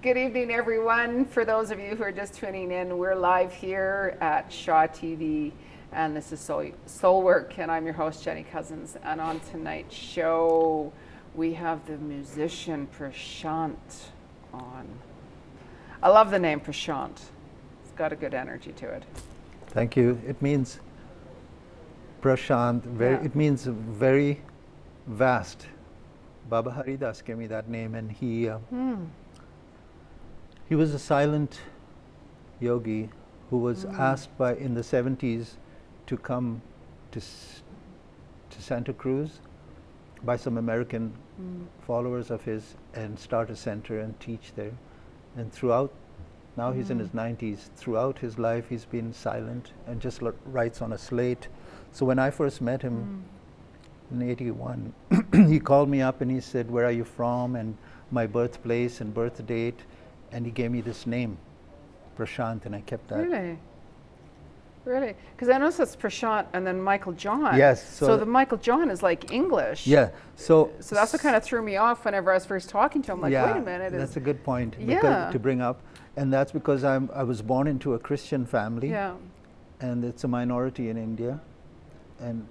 Good evening, everyone. For those of you who are just tuning in, we're live here at Shaw TV, and this is Soul Work, and I'm your host, Jenny Cousins. And on tonight's show, we have the musician Prashant on. I love the name Prashant. It's got a good energy to it. Thank you. It means Prashant. It means very vast. Baba Haridas gave me that name, and he was a silent yogi who was asked in the 70s to come to Santa Cruz by some American followers of his and start a center and teach there. And throughout, now he's in his 90s, throughout his life he's been silent and just writes on a slate. So when I first met him in '81, he called me up and he said, "Where are you from?" and my birthplace and birth date, and he gave me this name, Prashant, and I kept that. Really? Really? Because I noticed it's Prashant and then Michael John. Yes. So the Michael John is like English. Yeah. So that's what kind of threw me off whenever I was first talking to him. Like, yeah, wait a minute. That's a good point to bring up. And that's because I was born into a Christian family. Yeah. And it's a minority in India. And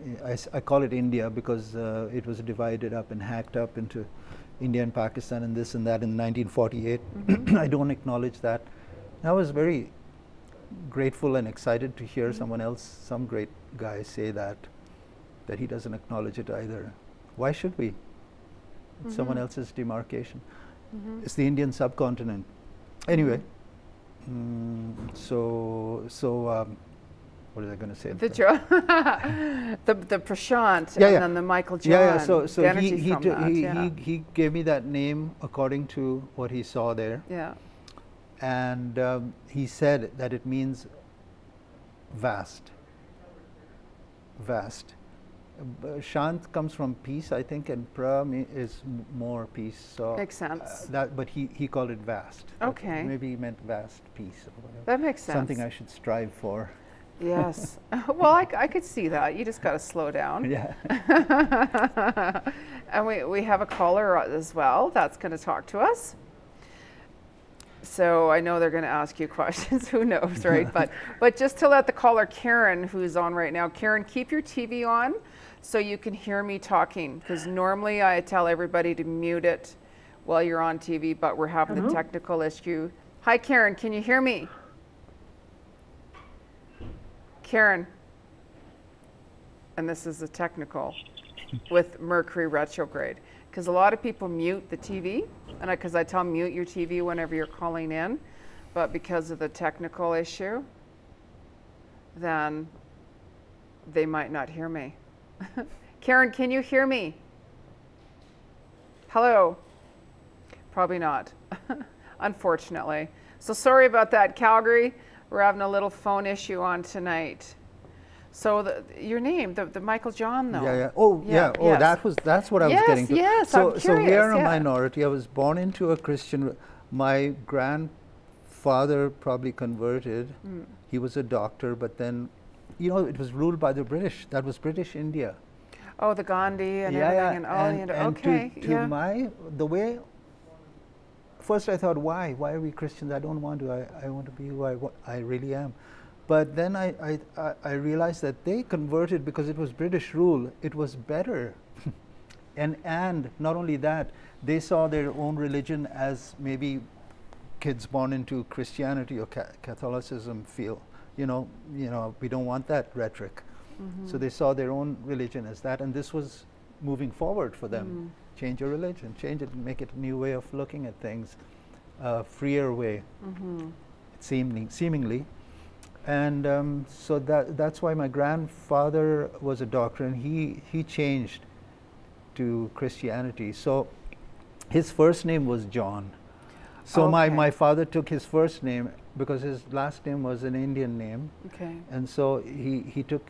I call it India because it was divided up and hacked up into India and Pakistan and this and that in 1948. I don't acknowledge that. I was very grateful and excited to hear some great guy say that he doesn't acknowledge it either. Why should we? It's someone else's demarcation. It's the Indian subcontinent. Anyway, what was I going to say? The Prashant and then the Michael John. Yeah. So he gave me that name according to what he saw there. Yeah. And he said that it means vast. Vast. Shant comes from peace, I think, and pra is more peace. So makes sense. But he called it vast. Okay. Maybe he meant vast peace or whatever. That makes sense. Something I should strive for. Yes. Well, I could see that. You just got to slow down. Yeah. And we have a caller as well that's going to talk to us. So I know they're going to ask you questions. Who knows, right? But just to let the caller, Karen, who's on right now, Karen, keep your TV on so you can hear me talking. Because normally I tell everybody to mute it while you're on TV, but we're having the technical issue. Hi, Karen. Can you hear me? Karen, and this is a technical with Mercury retrograde, because a lot of people mute the TV, and because I tell them mute your TV whenever you're calling in, but because of the technical issue, then they might not hear me. Karen, can you hear me? Hello? Probably not, unfortunately. So sorry about that, Calgary. We're having a little phone issue on tonight. So your name, the Michael John, though. Yeah. Oh, yeah. Oh, yes. That's what I was getting to. Yes. So I'm curious, we are a minority. I was born into a Christian. My grandfather probably converted. He was a doctor, but then, it was ruled by the British. That was British India. Oh, the Gandhi and everything. The way. First I thought, why are we Christians? I don't want to. I want to be who I really am. But then I realized that they converted because it was British rule. It was better. and not only that, they saw their own religion as maybe kids born into Christianity or Catholicism feel. We don't want that rhetoric. So they saw their own religion as that, and this was moving forward for them. Change your religion, change it, make it a new way of looking at things, a freer way, seemingly. And so that's why my grandfather was a doctor, and he changed to Christianity. So his first name was John. So my father took his first name because his last name was an Indian name. Okay. And so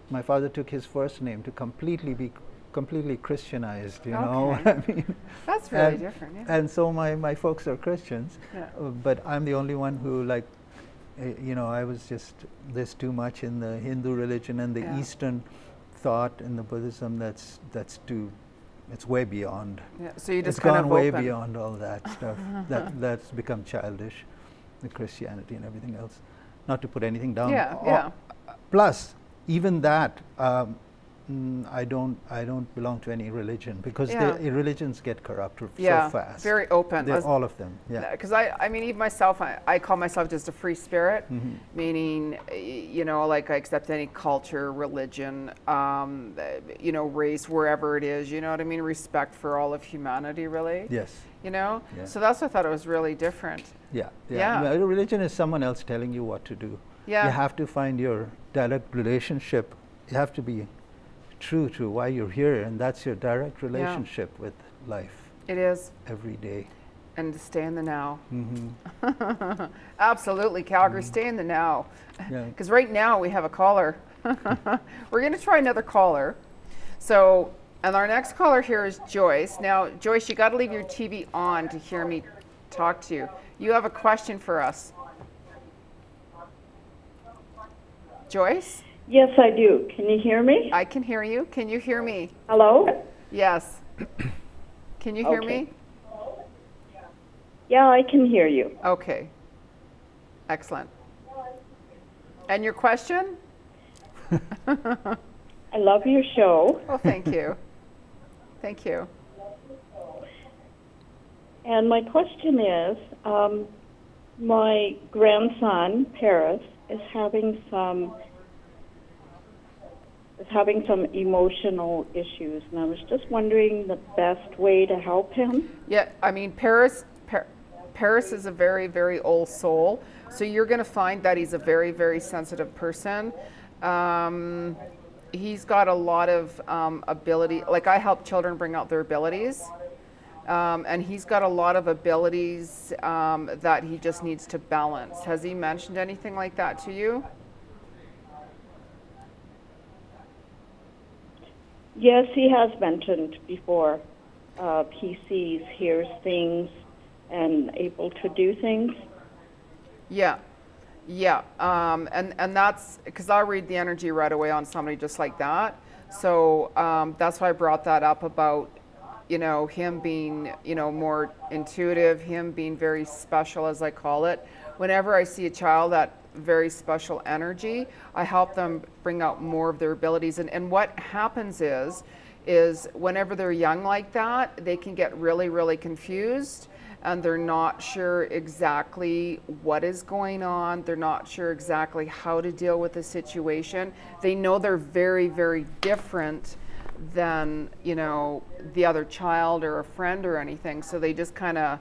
my father took his first name to completely Christianized, you know what I mean? That's really different, yeah. And so my folks are Christians, but I'm the only one who I was just, there's too much in the Hindu religion and the Eastern thought and the Buddhism that's too It's way beyond. Yeah, so you just It's kind gone of way open. beyond all that stuff. That's become childish, the Christianity and everything else. Not to put anything down. Yeah, yeah. Plus, even that, I don't belong to any religion because Yeah. religions get corrupt Yeah, so fast. very open. They're all of them. Yeah. Because I mean, even myself, I call myself just a free spirit, meaning, you know, like I accept any culture, religion, you know, race, wherever it is, you know what I mean? Respect for all of humanity, really. Yes. You know? Yeah. So that's what I thought it was really different. Yeah. Yeah. Well, religion is someone else telling you what to do. Yeah. You have to find your direct relationship. You have to be true to why you're here, and that's your direct relationship with life It is. every day. And to stay in the now. Mm-hmm. Absolutely, Calgary, stay in the now. Yeah. Because right now we have a caller. We're going to try another caller. So, and our next caller here is Joyce. Now, Joyce, you got to leave your TV on to hear me talk to you. You have a question for us. Joyce? Yes, I do. Can you hear me? I can hear you. Can you hear me? Hello? Yes. Can you hear Okay. me? Yeah, I can hear you. Okay. Excellent. And your question? I love your show. Oh, thank you. Thank you. And my question is, my grandson, Paris, is having some emotional issues, and I was just wondering the best way to help him. Yeah, I mean, Paris is a very, very old soul. So you're going to find that he's a very, very sensitive person. He's got a lot of ability. Like, I help children bring out their abilities. And he's got a lot of abilities that he just needs to balance. Has he mentioned anything like that to you? Yes, he has mentioned before. He sees, hears things, and able to do things. Yeah, yeah, and that's because I'll read the energy right away on somebody just like that. So that's why I brought that up about, you know, him being, you know, more intuitive, him being very special, as I call it. Whenever I see a child that very special energy, I help them bring out more of their abilities. And what happens is whenever they're young like that, they can get really, really confused, and they're not sure exactly what is going on. They're not sure exactly how to deal with the situation. They know they're very, very different than, you know, the other child or a friend or anything. So they just kind of,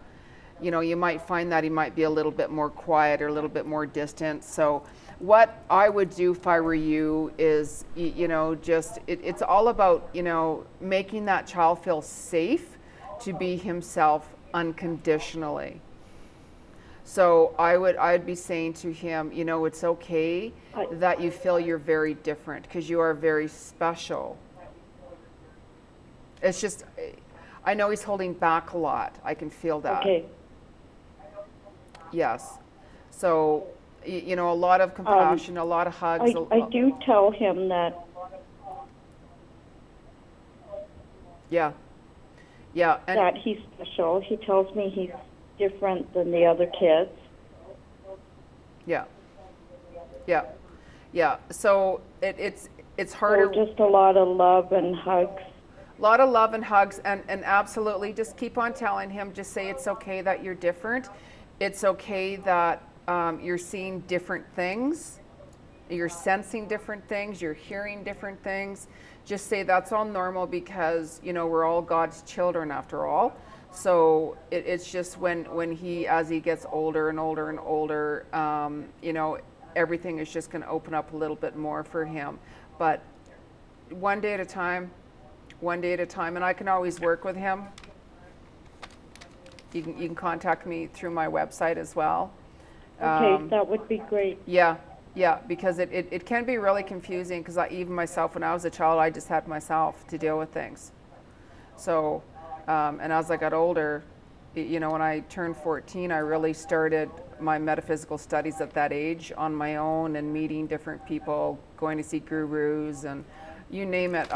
you know, you might find that he might be a little bit more quiet or a little bit more distant. So what I would do if I were you is, you know, just, it's all about, you know, making that child feel safe to be himself unconditionally. So I'd be saying to him, you know, it's okay that you feel you're very different because you are very special. It's just, I know he's holding back a lot. I can feel that. Okay. Yes. So, you know, a lot of compassion, a lot of hugs. I do tell him that. Yeah. Yeah. And That he's special. He tells me he's different than the other kids. yeah. Yeah. Yeah. So it's harder. So just a lot of love and hugs. A lot of love and hugs, and absolutely just keep on telling him, just say it's okay that you're different. It's okay that you're seeing different things. You're sensing different things. You're hearing different things. Just say that's all normal because, you know, we're all God's children after all. So it's just when he, as he gets older and older and older, you know, everything is just going to open up a little bit more for him. But one day at a time, and I can always work with him. You can contact me through my website as well. Okay, that would be great. Yeah, because it can be really confusing because even myself, when I was a child, I just had myself to deal with things. So, and as I got older, you know, when I turned 14, I really started my metaphysical studies at that age on my own and meeting different people, going to see gurus and you name it.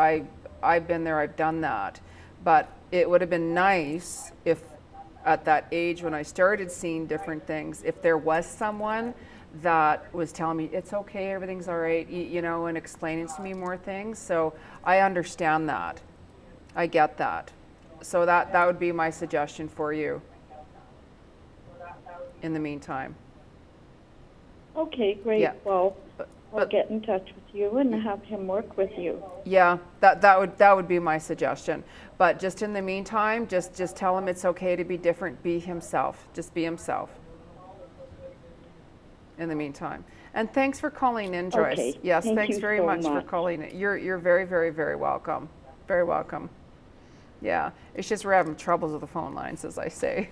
I've been there, I've done that. But it would have been nice if at that age when I started seeing different things, if there was someone that was telling me it's okay, everything's all right, you know, and explaining to me more things. So I understand that. I get that. So that would be my suggestion for you in the meantime. Okay, great. Yeah. Well, I'll get in touch with you and have him work with you. Yeah, that would be my suggestion. But just in the meantime, just tell him it's okay to be different, be himself. Just be himself. In the meantime. And thanks for calling in, Joyce. Okay. Yes, Thank thanks you very so much for much. calling in. You're very, very, very welcome. Very welcome. Yeah, it's just we're having troubles with the phone lines, as I say.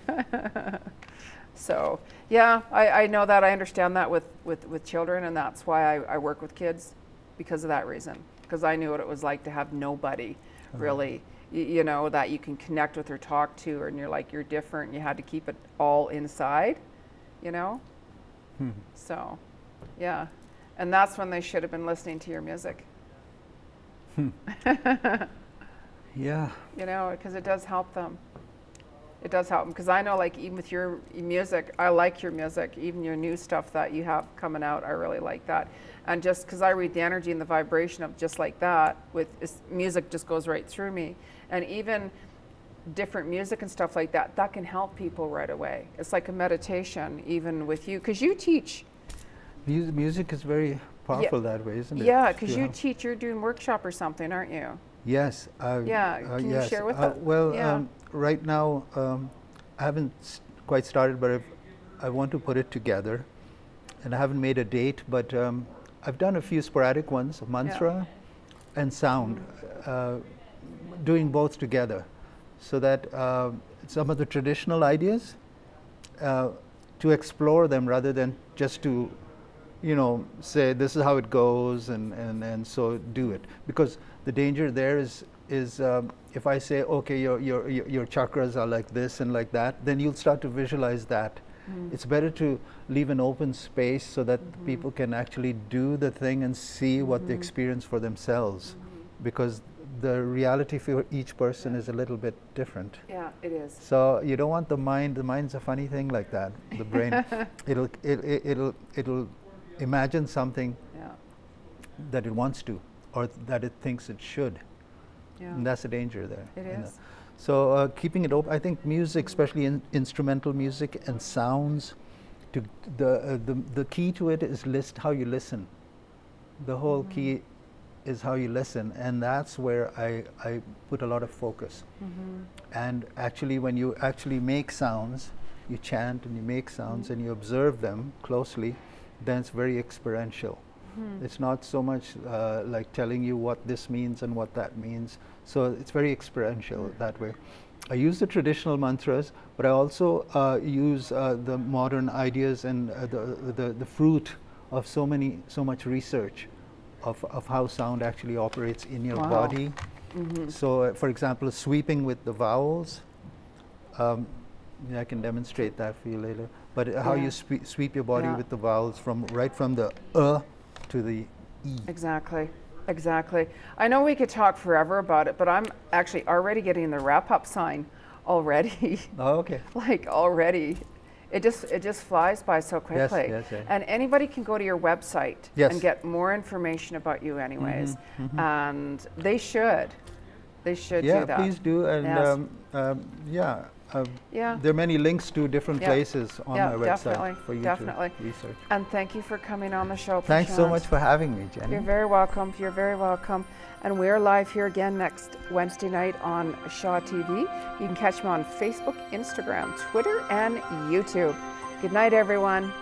So, yeah, I know that. I understand that with children, and that's why I work with kids, because of that reason. Because I knew what it was like to have nobody really, you know, that you can connect with or talk to, and you're like, you're different, and you had to keep it all inside, you know? So, yeah. And that's when they should have been listening to your music. Yeah. You know, because it does help them. It does help them, because I know, like, even with your music, I like your music, even your new stuff that you have coming out, I really like that. And just because I read the energy and the vibration of just like that, with music just goes right through me. And even different music and stuff like that, that can help people right away. It's like a meditation, even with you, because you teach. Music is very powerful that way, isn't it? Yeah, because you teach, you're doing workshop or something, aren't you? Yes. Yeah, can you share with us? Well, Yeah. right now, I haven't quite started, but I want to put it together. And I haven't made a date, but I've done a few sporadic ones, mantra and sound, doing both together. So that some of the traditional ideas, to explore them rather than just to, you know, say this is how it goes and so do it. Because the danger there is if I say, okay, your chakras are like this and like that, then you'll start to visualize that. It's better to leave an open space so that people can actually do the thing and see what they experience for themselves. Because the reality for each person is a little bit different. Yeah, it is. So you don't want the mind's a funny thing like that. The brain, it'll imagine something that it wants to, or that it thinks it should. Yeah. And that's the danger there. It is. So keeping it open, I think music, especially instrumental music and sounds, the key to it is how you listen. The whole key is how you listen, and that's where I put a lot of focus. And actually, when you actually make sounds, you chant and you make sounds and you observe them closely, then it's very experiential. It's not so much like telling you what this means and what that means. So it's very experiential that way. I use the traditional mantras, but I also use the modern ideas and the fruit of so much research of how sound actually operates in your body. So, for example, sweeping with the vowels. I can demonstrate that for you later. But how you sweep your body with the vowels right from the to the E. Exactly. Exactly. I know we could talk forever about it, but I'm actually already getting the wrap-up sign already. Oh, okay. Like already. It just flies by so quickly. Yes, yes. And anybody can go to your website and get more information about you anyways. And they should. They should do that. Yeah, please do. And there are many links to different places on my website for you to research. And thank you for coming on the show, Prashant. Thanks so much for having me, Jenny. You're very welcome. You're very welcome. And we're live here again next Wednesday night on Shaw TV. You can catch me on Facebook, Instagram, Twitter, and YouTube. Good night, everyone.